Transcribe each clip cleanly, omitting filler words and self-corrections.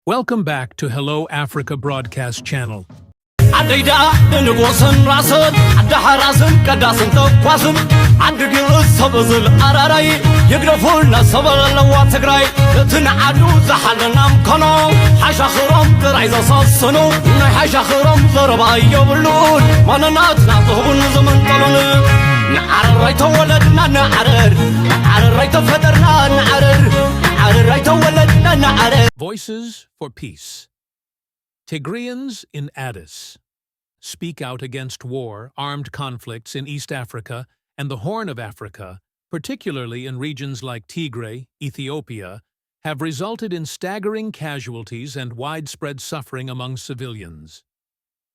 Welcome back to Hello Africa Broadcast Channel. عديدا نقوسن راسن عد حراسن قداسن تقواسن عد قلس سبزل أراراي يقرفولنا سبل اللوات تقراي تنعدو زحلنا مكانو حاشا خرم ترايزا صاصنو حاشا خرم ضربا يبلون مانناتنا ضهبون زمن طلون نعرر رايتو ولدنا نعرر نعرر رايتو فترنا نعرر نعرر رايتو ولدنا نعرر. Voices for Peace. Tegrians in Addis speak out against war, armed conflicts in East Africa and the Horn of Africa, particularly in regions like Tigray, Ethiopia, have resulted in staggering casualties and widespread suffering among civilians.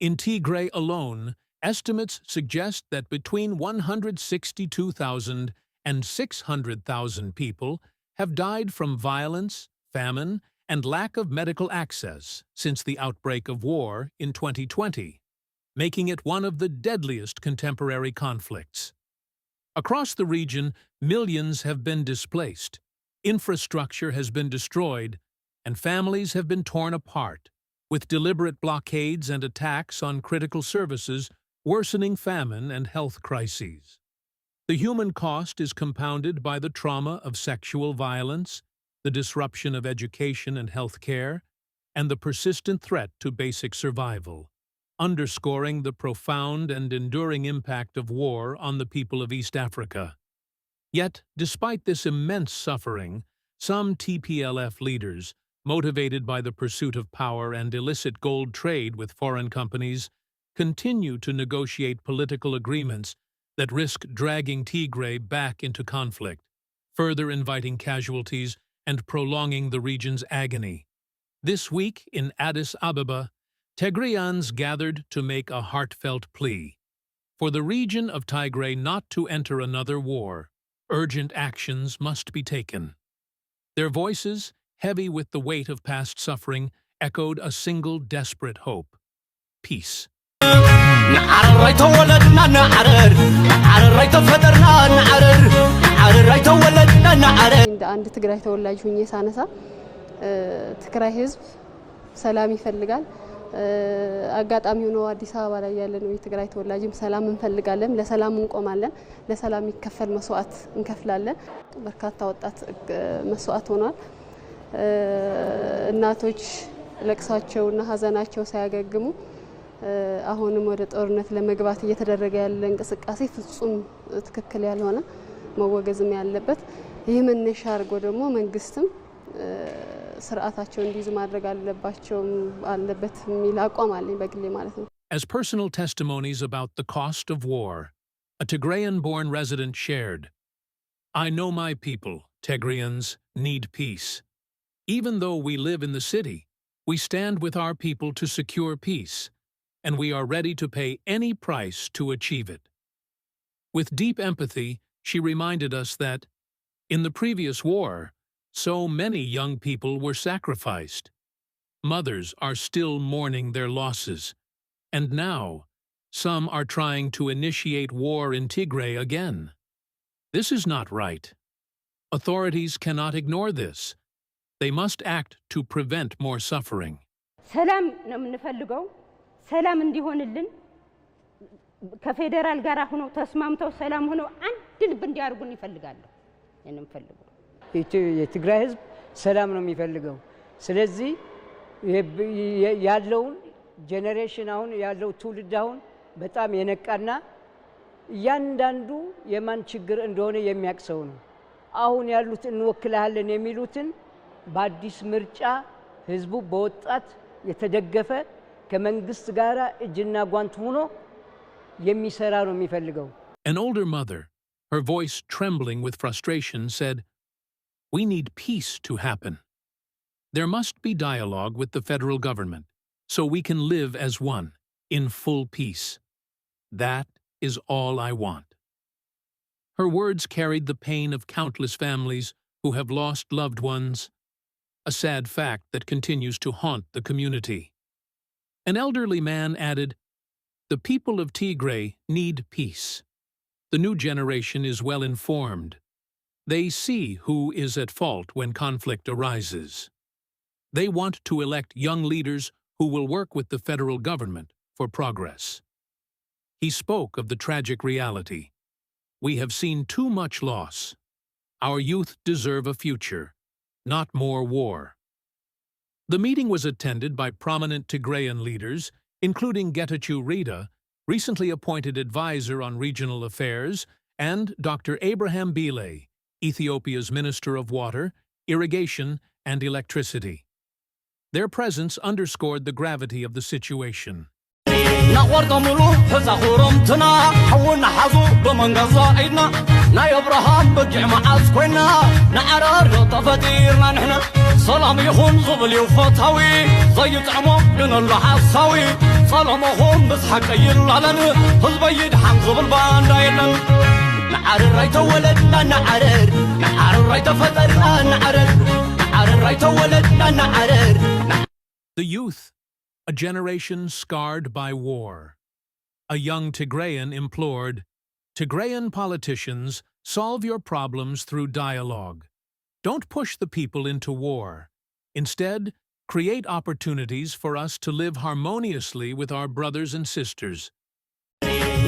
In Tigray alone, estimates suggest that between 162,000 and 600,000 people have died from violence, famine, and lack of medical access since the outbreak of war in 2020, making it one of the deadliest contemporary conflicts. Across the region, millions have been displaced, infrastructure has been destroyed, and families have been torn apart, with deliberate blockades and attacks on critical services worsening famine and health crises. The human cost is compounded by the trauma of sexual violence, the disruption of education and health care, and the persistent threat to basic survival, underscoring the profound and enduring impact of war on the people of East Africa. Yet, despite this immense suffering, some TPLF leaders, motivated by the pursuit of power and illicit gold trade with foreign companies, continue to negotiate political agreements that risk dragging Tigray back into conflict, further inviting casualties and prolonging the region's agony. This week in Addis Abeba, Tegrians gathered to make a heartfelt plea for the region of Tigray not to enter another war. Urgent actions must be taken. Their voices, heavy with the weight of past suffering, echoed a single desperate hope: peace. አንድ ትግራይ ተወላጅ ሆኜ ሳነሳ ትግራይ ህዝብ ሰላም ይፈልጋል። አጋጣሚ ሆኖ አዲስ አበባ ላይ ያለ ነው የትግራይ ተወላጅም ሰላም እንፈልጋለን፣ ለሰላም እንቆማለን፣ ለሰላም ይከፈል መስዋዕት እንከፍላለን። በርካታ ወጣት መስዋዕት ሆኗል። እናቶች ለቅሳቸውና ሀዘናቸው ሳያገግሙ አሁንም ወደ ጦርነት ለመግባት እየተደረገ ያለ እንቅስቃሴ ፍጹም ትክክል ያልሆነ መወገዝም ያለበት ይህ መነሻ አድርጎ ደግሞ መንግስትም ስርዓታቸው እንዲይዙ ማድረግ አለበት የሚል አቋም አለኝ በግሌ ማለት ነው። As personal testimonies about the cost of war, a Tigrayan-born resident shared, "I know my people, Tegrians, need peace. Even though we live in the city, we stand with our people to secure peace, and we are ready to pay any price to achieve it." With deep empathy, she reminded us that, in the previous war, so many young people were sacrificed. Mothers are still mourning their losses, and now some are trying to initiate war in Tigray again. This is not right. Authorities cannot ignore this. They must act to prevent more suffering. ሰላም ነው የምንፈልገው። ሰላም እንዲሆንልን ከፌደራል ጋር ሆነው ተስማምተው ሰላም ሆነው አንድ ልብ እንዲያርጉን ይፈልጋሉ። እንፈልገው የትግራይ ህዝብ ሰላም ነው የሚፈልገው። ስለዚህ ያለው ጄኔሬሽን አሁን ያለው ትውልድ አሁን በጣም የነቃና እያንዳንዱ የማን ችግር እንደሆነ የሚያቅሰው ነው። አሁን ያሉት እንወክላለን የሚሉትን በአዲስ ምርጫ ህዝቡ በወጣት የተደገፈ ከመንግስት ጋራ እጅና ጓንት ሆኖ የሚሰራ ነው የሚፈልገው። An older mother, her voice trembling with frustration, said, "We need peace to happen. There must be dialogue with the federal government, so we can live as one, in full peace. That is all I want." Her words carried the pain of countless families who have lost loved ones, a sad fact that continues to haunt the community. An elderly man added, "The people of Tigray need peace. The new generation is well informed. They see who is at fault when conflict arises. They want to elect young leaders who will work with the federal government for progress. He spoke of the tragic reality. We have seen too much loss. Our youth deserve a future, not more war. The meeting was attended by prominent Tigrayan leaders, including Getachew Reda, recently appointed advisor on regional affairs, and Dr. Abraham Bile, Ethiopia's Minister of Water, Irrigation, and Electricity. Their presence underscored the gravity of the situation. نقورتملو حزاخورمتنا حولنا حظو بمنقضى عيدنا نا يبرهام بجع معاز كوينا نعرار طفتيرنا نحنا سلام يخون زبلي وفتاوي زي طعمو لنالله حساوي سلام يخون بسحق يلالن هزبيد حان زبل باندايلن نعرر رايت ولدنا نعرر رايت فترنا نعرر رايت ولدنا نعرر. The youth, a generation scarred by war. A young Tigrayan implored, "Tigrayan politicians, solve your problems through dialogue. Don't push the people into war. Instead, create opportunities for us to live harmoniously with our brothers and sisters."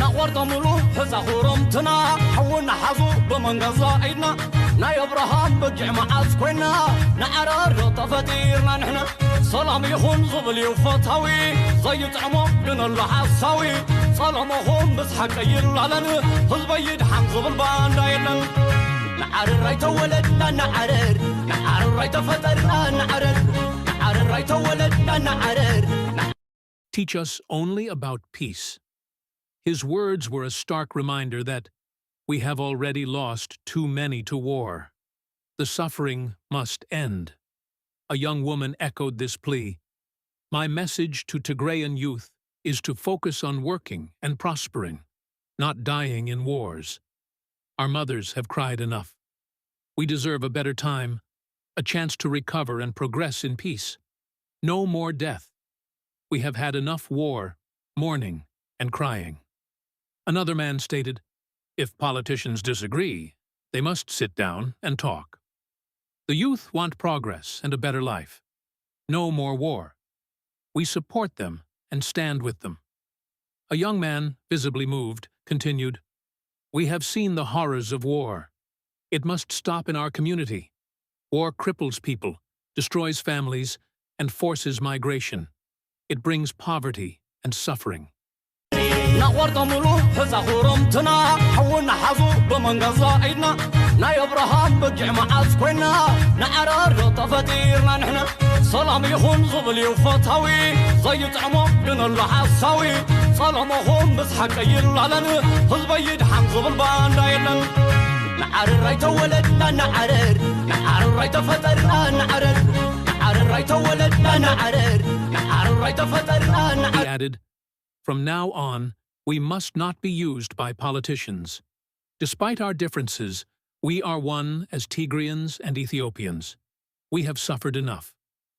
نقورتملو حزاخورمتنا حولنا حظو بمنقضى عيدنا نا يبرهام بجع معاز كوينا نعرار طفتيرنا نحنا سلام يخون زبلي وفتاوي زي طعمو لنالله حساوي سلام يخون بسحق يلالن هزبيد حان زبل باندايلن نعرر رايت ولدنا نعرر رايت فترنا نعرر رايت ولدنا نعرر. Teach us only about peace. His words were a stark reminder that we have already lost too many to war. The suffering must end. A young woman echoed this plea. My message to Tigrayan youth is to focus on working and prospering, not dying in wars. Our mothers have cried enough. We deserve a better time, a chance to recover and progress in peace. No more death. We have had enough war, mourning, and crying. Another man stated, if politicians disagree, they must sit down and talk. The youth want progress and a better life. No more war. We support them and stand with them. A young man, visibly moved, continued, we have seen the horrors of war. It must stop in our community. War cripples people, destroys families, and forces migration. It brings poverty and suffering. نقورتملو حزاخورمتنا حولنا حظو بمنقضى عيدنا نا يبرهام بجع معاز كوينا نعرار طفتيرنا نحنا سلام يخون زبلي وفتاوي زي طعمو لنالله حساوي سلام يخون بسحق يلالن هزبيد حان زبل باندايلن نعرر رايت ولدنا نعرر رايت فترنا نعرر رايت ولدنا نعرر رايت فترنا. He added, from now on, we must not be used by politicians. Despite our differences, we are one as Tegrians and Ethiopians. We have suffered enough.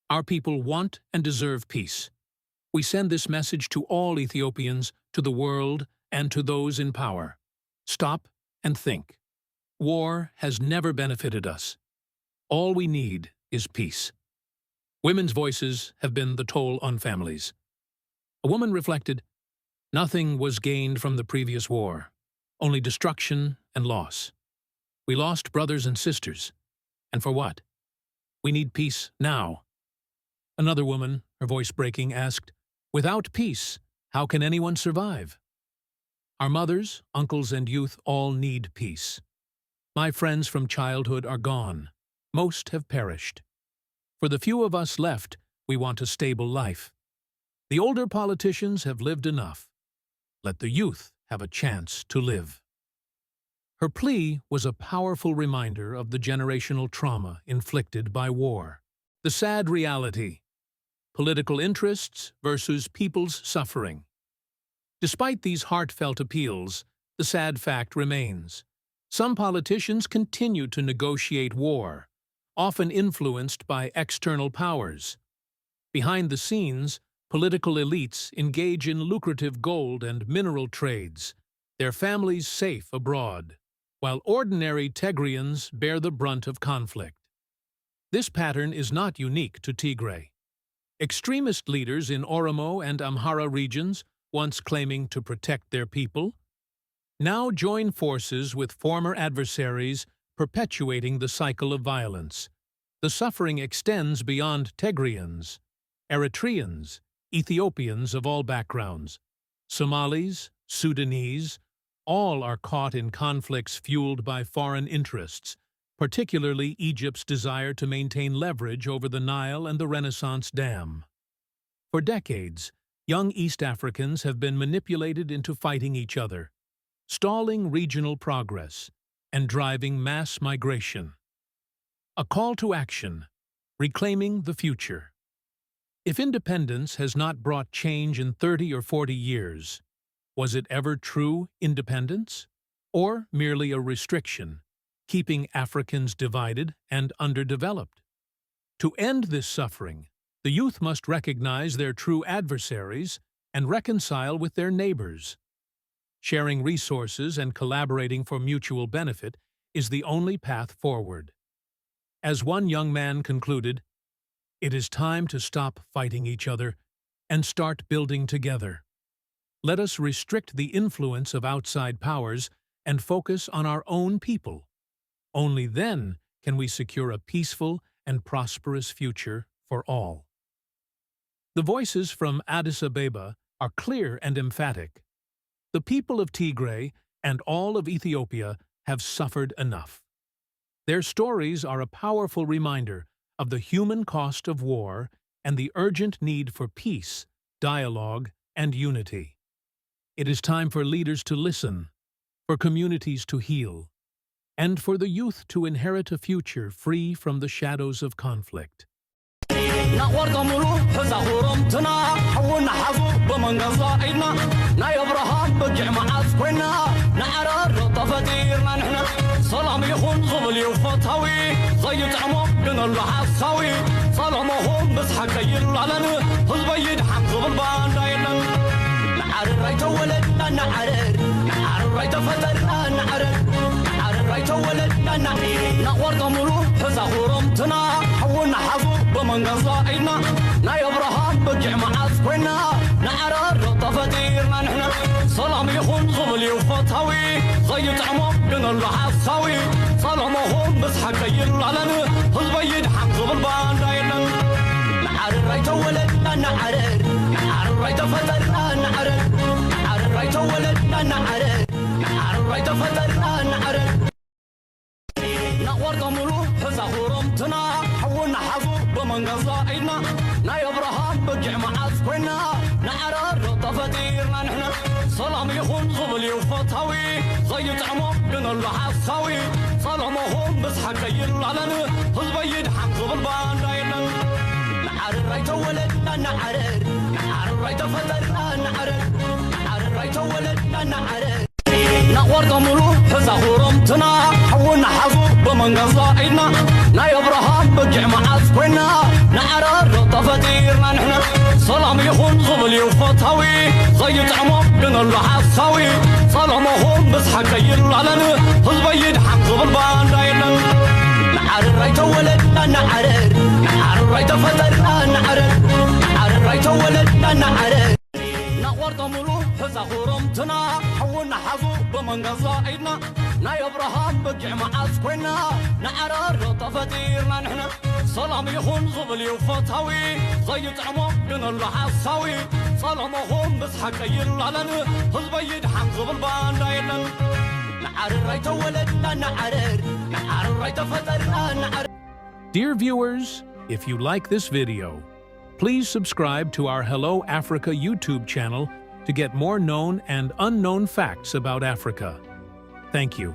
Our people want and deserve peace. We send this message to all Ethiopians, to the world, and to those in power. Stop and think. War has never benefited us. All we need is peace. Women's voices have been the toll on families. A woman reflected, nothing was gained from the previous war, only destruction and loss. We lost brothers and sisters. And for what? We need peace now. Another woman, her voice breaking, asked, without peace, how can anyone survive? Our mothers, uncles, and youth all need peace. My friends from childhood are gone. Most have perished. For the few of us left, we want a stable life. The older politicians have lived enough. Let the youth have a chance to live. Her plea was a powerful reminder of the generational trauma inflicted by war. The sad reality: political interests versus people's suffering. Despite these heartfelt appeals, the sad fact remains. Some politicians continue to negotiate war, often influenced by external powers. Behind the scenes, political elites engage in lucrative gold and mineral trades, their families safe abroad, while ordinary Tegrians bear the brunt of conflict. This pattern is not unique to Tigray. Extremist leaders in Oromo and Amhara regions, once claiming to protect their people, now join forces with former adversaries, perpetuating the cycle of violence. The suffering extends beyond Tegrians, Eritreans, Ethiopians of all backgrounds, Somalis, Sudanese, all are caught in conflicts fueled by foreign interests, particularly Egypt's desire to maintain leverage over the Nile and the Renaissance Dam. For decades, young East Africans have been manipulated into fighting each other, stalling regional progress and driving mass migration. A call to action, reclaiming the future. If independence has not brought change in 30 or 40 years, was it ever true independence? Or merely a restriction, keeping Africans divided and underdeveloped? To end this suffering, the youth must recognize their true adversaries and reconcile with their neighbors. Sharing resources and collaborating for mutual benefit is the only path forward. As one young man concluded, "It is time to stop fighting each other and start building together. Let us restrict the influence of outside powers and focus on our own people. Only then can we secure a peaceful and prosperous future for all." The voices from Addis Abeba are clear and emphatic. The people of Tigray and all of Ethiopia have suffered enough. Their stories are a powerful reminder of the human cost of war and the urgent need for peace, dialogue, and unity. It is time for leaders to listen, for communities to heal, and for the youth to inherit a future free from the shadows of conflict. ሰላም ይኹን ዝብል እዩ ፈታዊ ዘይጥዕሞ ግን ኣሎ ሓሳዊ ሰላምኹም ብስሓቅ ይላለን ህዝበይ ድሓም ዝብል ባንዳ የለን ንዓረር ኣይተወለድና ንዓረር ንዓረር ኣይተፈጠርና ንዓረር ንዓረር ኣይተወለድና ናቆርጦ ሙሉ ሕዛኹሮምትና ሓውና ሓዙ ብመንገዛ ኢድና ናይ ኣብርሃም በጊዕ መዓዝ ኮይና ንዓረር ተፈጢርና ንሕና ሰላም ይኹን ዝብል እዩ ፈታዊ ዘይጥዕሞ ግን ኣሎ ሓሳዊ ሰላምኹም ብስሓቅ ይላለን ህዝበይ ድሓም ዝብል ባንዳ የለን ንዓረር ኣይተወለድና ንዓረር ንዓረር ኣይተፈጠርና ንዓረር ንዓረር ኣይተወለድና ንዓረር ንዓረር ኣይተፈጠርና ንዓረር ናቆርጦ ሙሉ ሕዛኹሮምትና ሓውና ሓዙ ብመንገዛ ኢድና ናይ ኣብርሃም በጊዕ መዓዝ ኮይና ንዓረር ተፈጢርና ንሕና ሰላም ይኹን ዝብል እዩ ፈታዊ ዘይጥዕሞ ግን ኣሎ ሓሳዊ ሰላምኹም ብስሓቅ ይላለን ህዝበይ ድሓም ዝብል ባንዳ የለን ንዓረር ኣይተወለድና ንዓረር ንዓረር ኣይተፈጠርና ንዓረር ንዓረር ኣይተወለድና ንዓረር ናቆርጦ ሙሉ ሕዛኹሮምትና ሓውና ሓዙ ብመንገዛ ኢድና ናይ ኣብርሃም በጊዕ መዓዝ ኮይና ንዓረር ተፈጢርና ንሕና ሰላም ይኹን ዝብል እዩ ፈታዊ ዘይጥዕሞ ግን ኣሎ ሓሳዊ ሰላምኹም ብስሓቅ ይላለን ህዝበይ ድሓም ዝብል ባንዳ የለን ንዓረር ኣይተወለድና ንዓረር ንዓረር ኣይተፈጠርና ንዓረር ንዓረር ኣይተወለድና ንዓረር ናቆርጦ ሙሉ ሕዛኹሮምትና ሓውና ሓዙ ብመንገዛ ኢድና ናይ ኣብርሃም በጊዕ መዓዝ ኮይና ንዓረር ተፈጢርና ንሕና ሰላም ይኹን ዝብል እዩ ፈታዊ ዘይጥዕሞ ግን ኣሎ ሓሳዊ ሰላምኹም ብስሓቅ ይላለን ህዝበይ ድሓም ዝብል ባንዳ የለን ንዓረር ኣይተወለድና ንዓረር ንዓረር ኣይተፈጠርና ንዓረር። Dear viewers, if you like this video, please subscribe to our Hello Africa YouTube channel to get more known and unknown facts about Africa. Thank you.